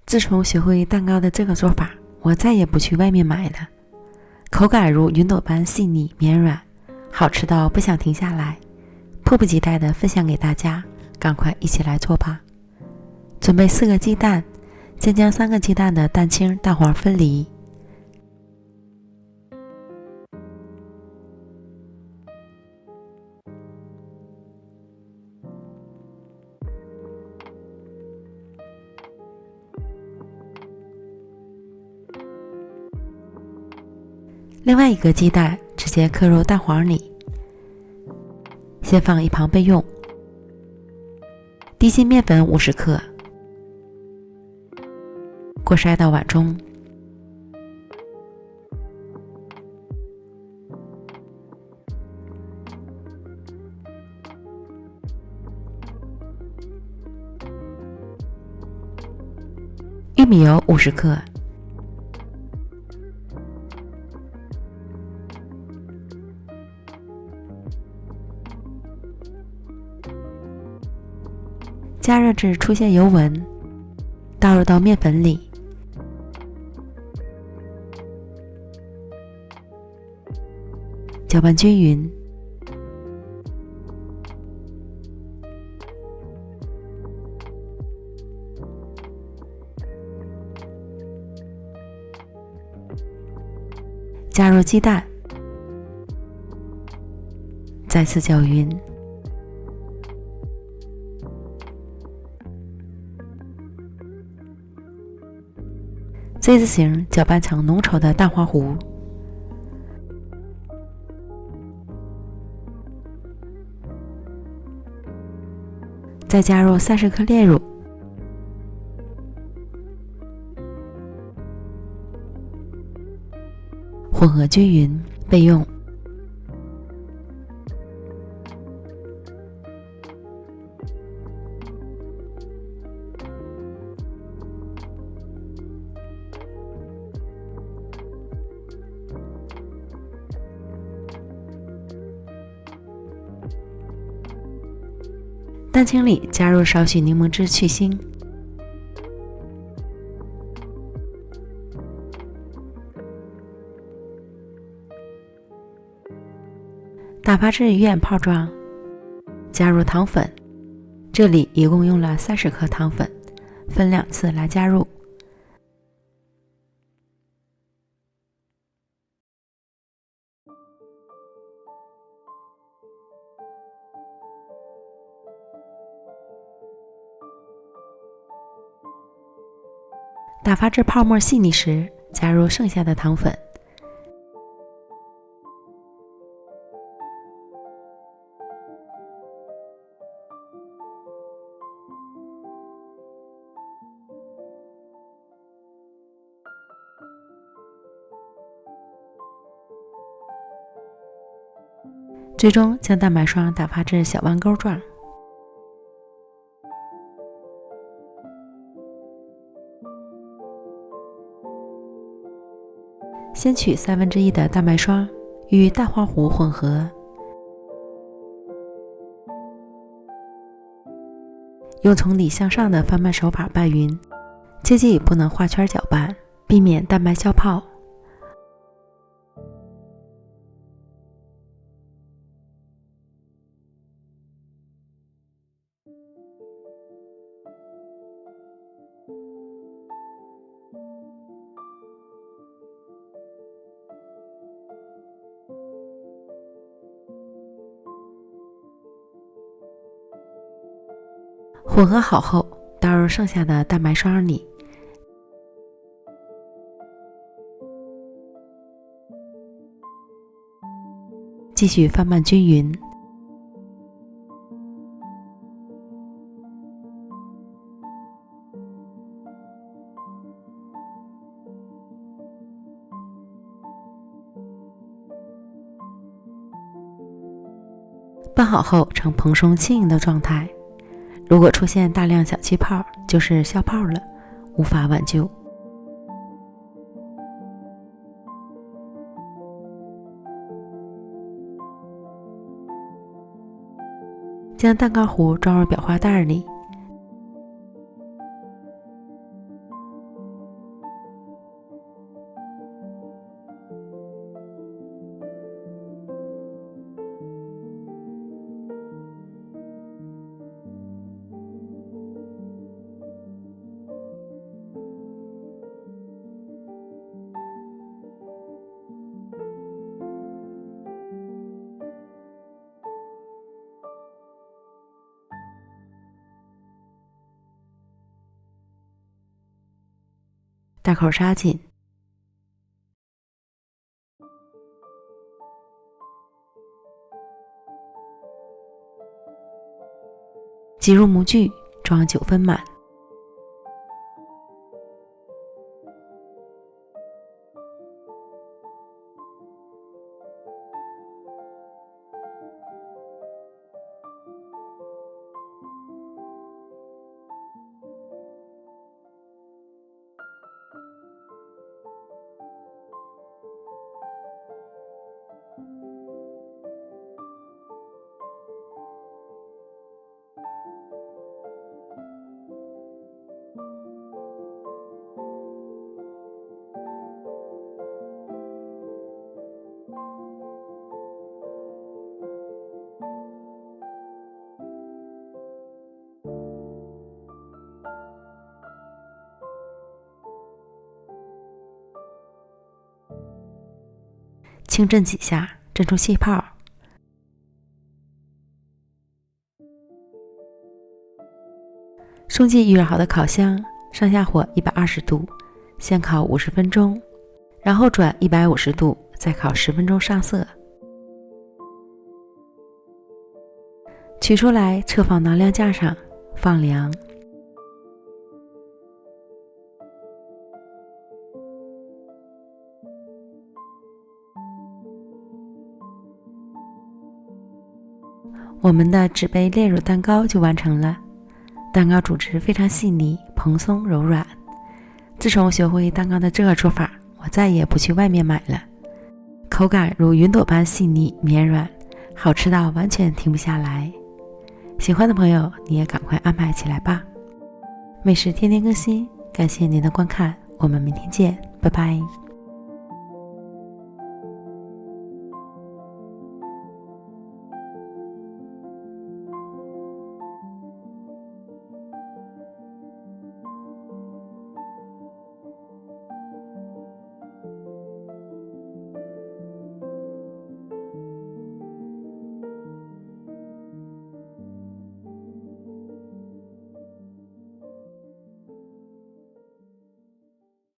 自从学会蛋糕的这个做法，我再也不去外面买了。口感如云朵般细腻绵软，好吃到不想停下来，迫不及待地分享给大家，赶快一起来做吧。准备4个鸡蛋，先将3个鸡蛋的蛋清、蛋黄分离。另外1个鸡蛋直接刻入蛋黄里，先放一旁备用。低筋面粉50克，过筛到碗中。玉米油50克，加热至出现油纹，倒入到面粉里，搅拌均匀。加入鸡蛋，再次搅匀。Z 字形搅拌成浓稠的蛋黄糊，再加入30克炼乳，混合均匀，备用。蛋清里加入少许柠檬汁去腥，打发至鱼眼泡状，加入糖粉，这里一共用了30克糖粉，分2次来加入。打发至泡沫细腻时，加入剩下的糖粉。最终将蛋白霜打发至小弯钩状。先取1/3的蛋白霜与蛋黄糊混合，用从里向上的翻拌手法拌匀，切记不能画圈搅拌，避免蛋白消泡。混合好后，倒入剩下的蛋白霜里，继续翻拌均匀。拌好后呈蓬松轻盈的状态。如果出现大量小气泡，就是消泡了，无法挽救。将蛋糕糊装入裱花袋里，大口杀紧，挤入模具，装9分满。轻震几下，震出气泡。送进预热好的烤箱，上下火120度，先烤50分钟，然后转150度，再烤10分钟上色。取出来，侧放到晾架上放凉。我们的纸杯炼乳蛋糕就完成了，蛋糕组织非常细腻、蓬松柔软。自从学会蛋糕的这个做法，我再也不去外面买了。口感如云朵般细腻绵软，好吃到完全停不下来。喜欢的朋友你也赶快安排起来吧。美食天天更新，感谢您的观看，我们明天见，拜拜。